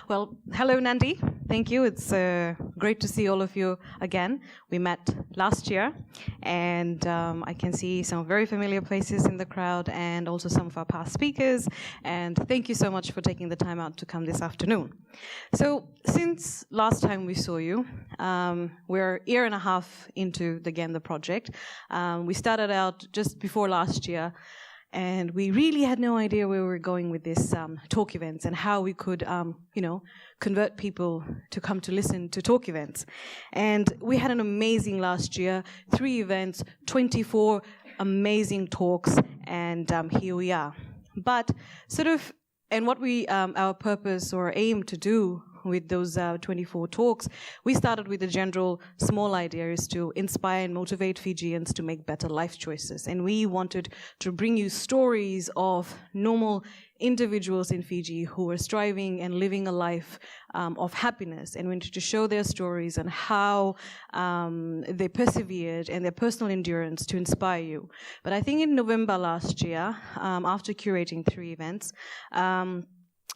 Well, hello, Nandi. Thank you. It's great to see all of you again. We met last year, and I can see some very familiar faces in the crowd and also some of our past speakers. And thank you so much for taking the time out to come this afternoon. So since last time we saw you, we're a year and a half into the Genda project. We started out just before last year, and we really had no idea where we were going with this talk events and how we could, convert people to come to listen to talk events. And we had an amazing last year, 3 events, 24 amazing talks, and here we are. But and what we, our purpose or aim to do with those 24 talks, we started with a general small idea is to inspire and motivate Fijians to make better life choices. And we wanted to bring you stories of normal individuals in Fiji who are striving and living a life of happiness, and we wanted to show their stories and how they persevered and their personal endurance to inspire you. But I think in November last year, after curating 3 events,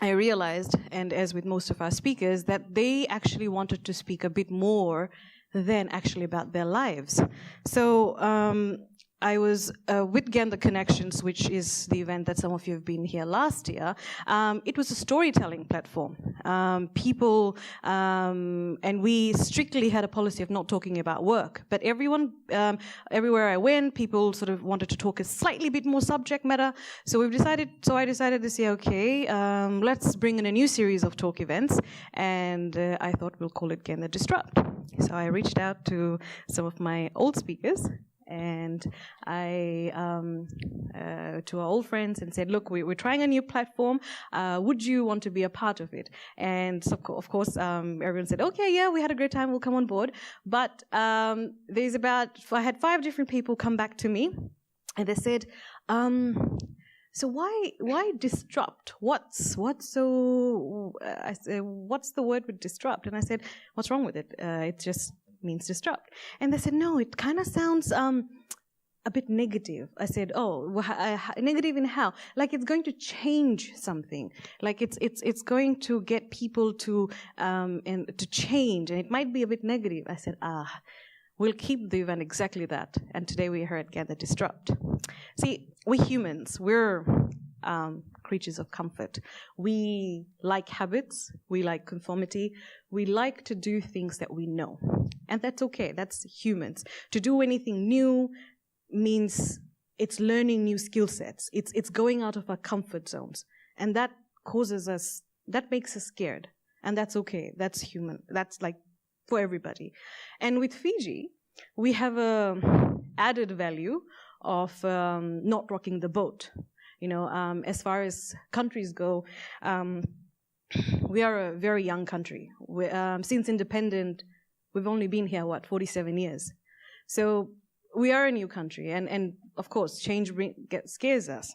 I realized, and as with most of our speakers, that they actually wanted to speak a bit more than actually about their lives. So I was with Genda Connections, which is the event that some of you have been here last year. It was a storytelling platform. People, and we strictly had a policy of not talking about work, but everyone, everywhere I went, people sort of wanted to talk a slightly bit more subject matter. So I decided this year, okay, let's bring in a new series of talk events, and I thought we'll call it GendaDISRUPT. So I reached out to some of my old speakers, and I to our old friends and said, look, we're trying a new platform. Would you want to be a part of it? And so, of course, everyone said, okay, yeah, we had a great time. We'll come on board. But I had 5 different people come back to me, and they said, so why disrupt? What's so? I said, what's the word with disrupt? And I said, what's wrong with it? It just means disrupt. And they said, no, it kind of sounds a bit negative. I said, oh, negative in how? Like it's going to change something. Like it's going to get people to change, and it might be a bit negative. I said, we'll keep the event exactly that. And today we're here at GendaDISRUPT. See, we humans, we're creatures of comfort. We like habits, we like conformity, we like to do things that we know. And that's okay, that's humans. To do anything new means it's learning new skill sets. It's going out of our comfort zones. And that makes us scared. And that's okay, that's human. That's like for everybody. And with Fiji, we have a added value of not rocking the boat. As far as countries go, we are a very young country. Since independent, we've only been here, 47 years. So we are a new country, and of course, change scares us.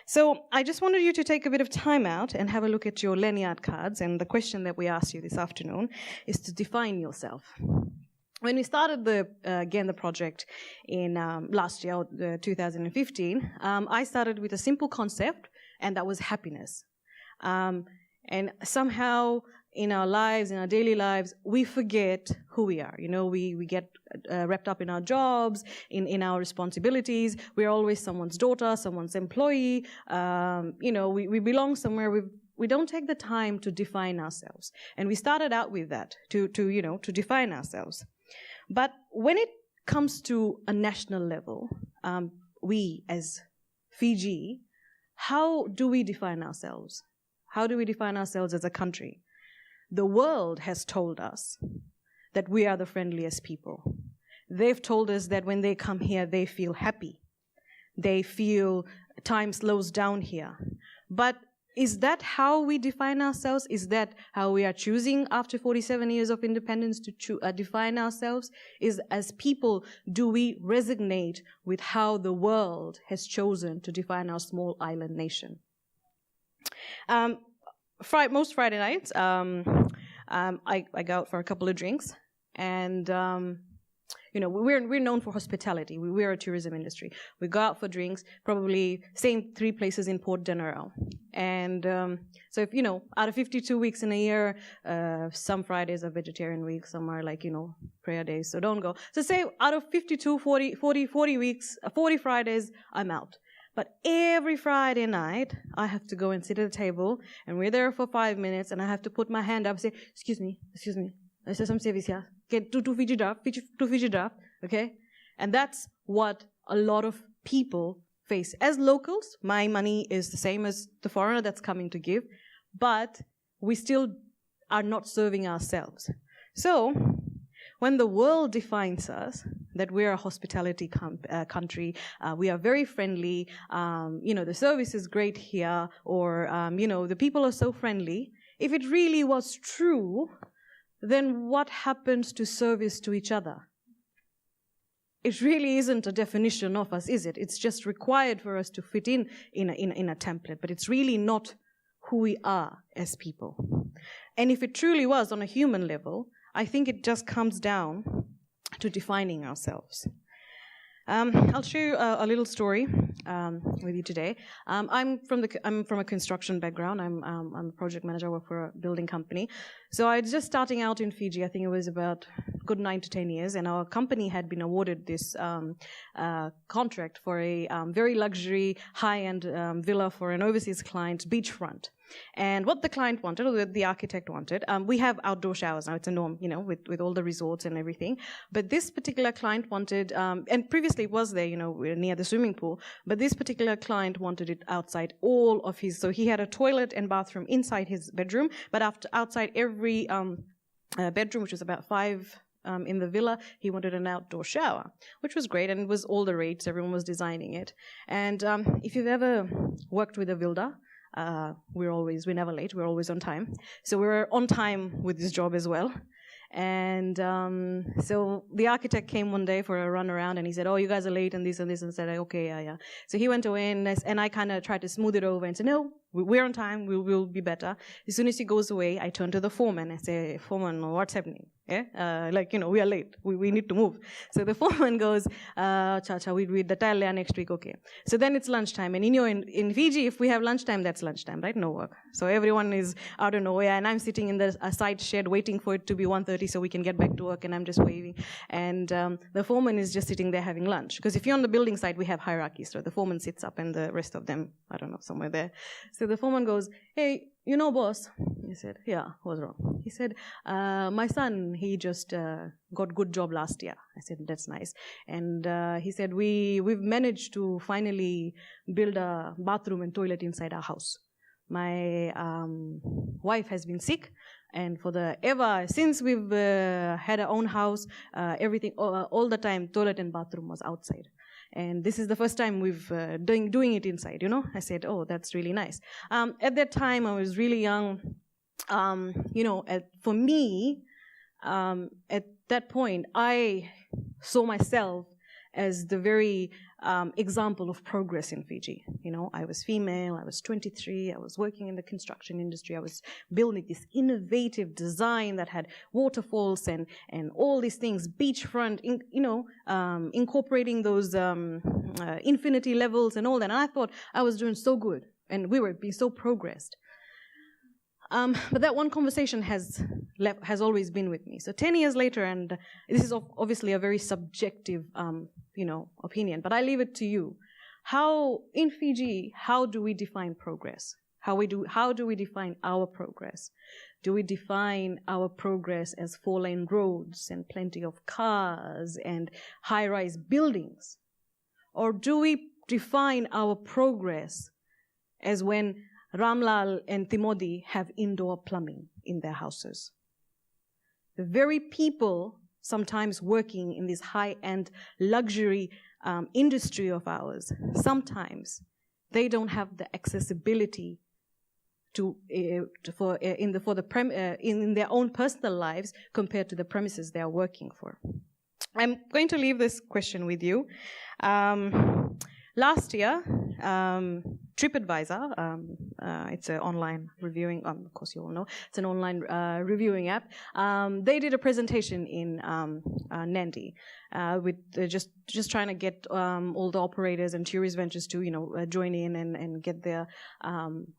So I just wanted you to take a bit of time out and have a look at your lanyard cards, and the question that we asked you this afternoon is to define yourself. When we started the Genda project in last year, 2015, I started with a simple concept, and that was happiness. And somehow in our lives, in our daily lives, we forget who we are. We get wrapped up in our jobs, in our responsibilities. We're always someone's daughter, someone's employee. We belong somewhere. We don't take the time to define ourselves. And we started out with that, to define ourselves. But when it comes to a national level, we as Fiji, how do we define ourselves? How do we define ourselves as a country? The world has told us that we are the friendliest people. They've told us that when they come here, they feel happy. They feel time slows down here. But is that how we define ourselves? Is that how we are choosing after 47 years of independence to define ourselves? As people, do we resonate with how the world has chosen to define our small island nation? Most Friday nights, I go out for a couple of drinks, and we're known for hospitality. We're a tourism industry. We go out for drinks, probably same 3 places in Port General. And so if, out of 52 weeks in a year, some Fridays are vegetarian weeks, some are like, prayer days, so don't go. So say out of 52, 40 weeks, 40 Fridays, I'm out. But every Friday night, I have to go and sit at a table, and we're there for 5 minutes, and I have to put my hand up and say, excuse me, I said some service here. Get to Fiji draft, okay? And that's what a lot of people face. As locals, my money is the same as the foreigner that's coming to give, but we still are not serving ourselves. So, when the world defines us, that we're a hospitality country, we are very friendly, the service is great here, or, the people are so friendly. If it really was true, then what happens to service to each other? It really isn't a definition of us, is it? It's just required for us to fit in a template, but it's really not who we are as people. And if it truly was on a human level, I think it just comes down to defining ourselves. I'll show you a little story with you today. I'm from a construction background. I'm a project manager. I work for a building company. So I was just starting out in Fiji. I think it was about a good 9 to 10 years, and our company had been awarded this contract for a very luxury, high-end villa for an overseas client, beachfront. And what the client wanted, or the architect wanted, we have outdoor showers now. It's a norm, with all the resorts and everything. But this particular client wanted, and previously it was there, near the swimming pool, but this particular client wanted it outside all of his, so he had a toilet and bathroom inside his bedroom, but outside every bedroom, which was about 5 in the villa, he wanted an outdoor shower, which was great, and it was all the rates, everyone was designing it. And if you've ever worked with a builder, we're never late, we're always on time. So we were on time with this job as well. And so the architect came one day for a run around, and he said, oh, you guys are late and this, and I said, okay, yeah. So he went away, and I kind of tried to smooth it over and said, no, we're on time, we'll be better. As soon as he goes away, I turn to the foreman. I say, foreman, what's happening? Yeah? We are late. We need to move. So the foreman goes, Chacha, we the tile next week, okay. So then it's lunchtime. And in Fiji, if we have lunchtime, that's lunchtime, right? No work. So everyone is out of nowhere, and I'm sitting in the side shed waiting for it to be 1:30 so we can get back to work, and I'm just waving. And the foreman is just sitting there having lunch. Because if you're on the building site, we have hierarchies. So the foreman sits up, and the rest of them, I don't know, somewhere there. So the foreman goes, hey, boss. He said, yeah, what's wrong? He said, my son, he just got good job last year. I said, that's nice. And he said, we've managed to finally build a bathroom and toilet inside our house. My wife has been sick, and since we've had our own house, everything, all the time, toilet and bathroom was outside. And this is the first time we've doing it inside, I said, oh, that's really nice. At that time, I was really young. For me, at that point, I saw myself as the very example of progress in Fiji. I was female, I was 23, I was working in the construction industry, I was building this innovative design that had waterfalls and all these things, beachfront, incorporating those infinity levels and all that. And I thought I was doing so good, and we were being so progressed. But that one conversation has always been with me. So 10 years later, and this is obviously a very subjective, opinion, but I leave it to you. In Fiji, how do we define progress? How do we define our progress? Do we define our progress as 4-lane roads and plenty of cars and high-rise buildings? Or do we define our progress as when Ramlal and Timodi have indoor plumbing in their houses? The very people sometimes working in this high-end luxury industry of ours, sometimes they don't have the accessibility in their own personal lives compared to the premises they are working for. I'm going to leave this question with you. Last year, TripAdvisor, it's an online reviewing, of course you all know, it's an online reviewing app. They did a presentation in Nandi with just trying to get all the operators and tourist ventures to join in and get their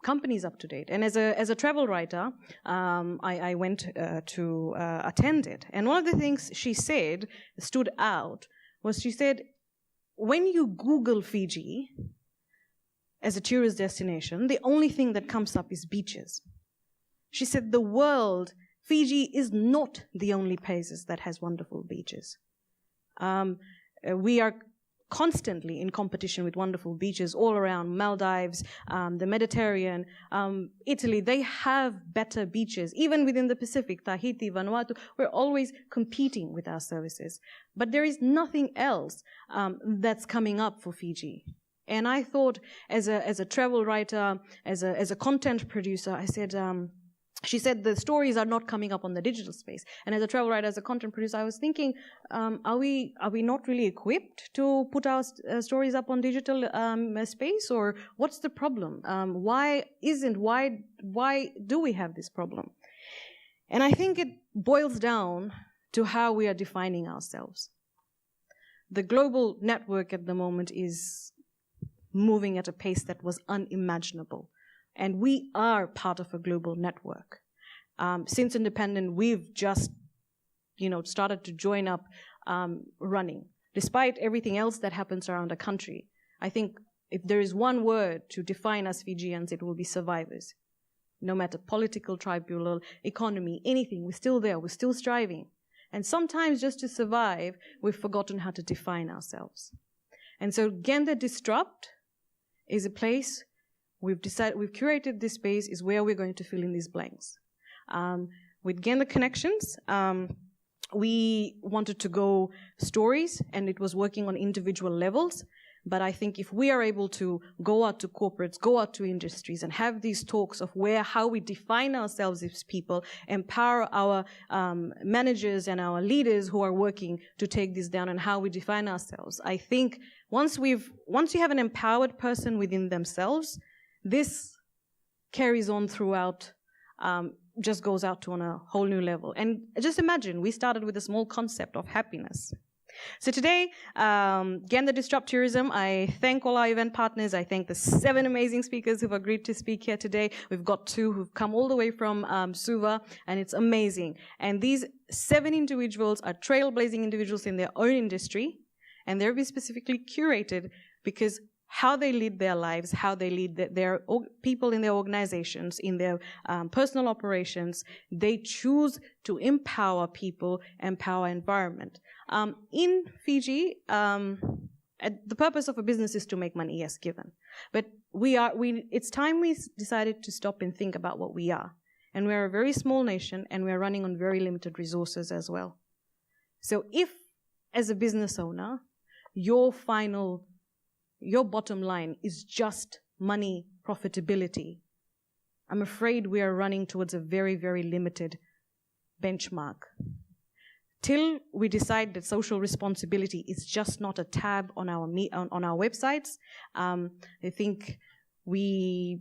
companies up to date. And as a travel writer, I went to attend it. And one of the things she said stood out was she said, when you Google Fiji as a tourist destination, the only thing that comes up is beaches. She said Fiji is not the only place that has wonderful beaches. We are constantly in competition with wonderful beaches all around Maldives, the Mediterranean, Italy. They have better beaches. Even within the Pacific, Tahiti, Vanuatu, we're always competing with our services. But there is nothing else that's coming up for Fiji. And I thought, as a travel writer, as a content producer, I said, she said the stories are not coming up on the digital space. And as a travel writer, as a content producer, I was thinking, are we not really equipped to put our stories up on digital space, or what's the problem? Why do we have this problem? And I think it boils down to how we are defining ourselves. The global network at the moment is moving at a pace that was unimaginable. And we are part of a global network. Since independence, we've just, started to join up running. Despite everything else that happens around the country, I think if there is one word to define us Fijians, it will be survivors. No matter political, tribunal, economy, anything, we're still there, we're still striving. And sometimes just to survive, we've forgotten how to define ourselves. And so GendaDISRUPT is a place we've curated this space is where we're going to fill in these blanks. With Gender Connections, we wanted to go stories, and it was working on individual levels. But I think if we are able to go out to corporates, go out to industries, and have these talks of how we define ourselves as people, empower our managers and our leaders who are working to take this down, and how we define ourselves. I think once you have an empowered person within themselves, this carries on throughout, just goes out to on a whole new level. And just imagine, we started with a small concept of happiness. So today, GendaDISRUPT Tourism, I thank all our event partners. I thank the 7 amazing speakers who've agreed to speak here today. We've got 2 who've come all the way from Suva, and it's amazing. And these 7 individuals are trailblazing individuals in their own industry, and they're specifically curated because how they lead their lives, how they lead their people in their organizations, in their personal operations, they choose to empower people, empower environment. In Fiji, the purpose of a business is to make money, yes, given. But it's time we decided to stop and think about what we are. And we're a very small nation, and we're running on very limited resources as well. So if, as a business owner, your bottom line is just money, profitability, I'm afraid we are running towards a very, very limited benchmark. Till we decide that social responsibility is just not a tab on our websites, I think we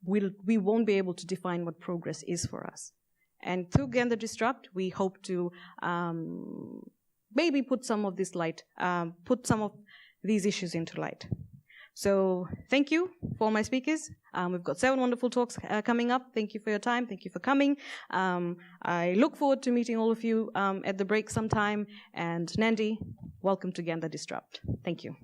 won't be able to define what progress is for us. And through GendaDISRUPT, we hope to maybe put some of this light, put some of these issues into light. So thank you for all my speakers. We've got 7 wonderful talks coming up. Thank you for your time. Thank you for coming. I look forward to meeting all of you at the break sometime. And Nandi, welcome to GendaDISRUPT. Thank you.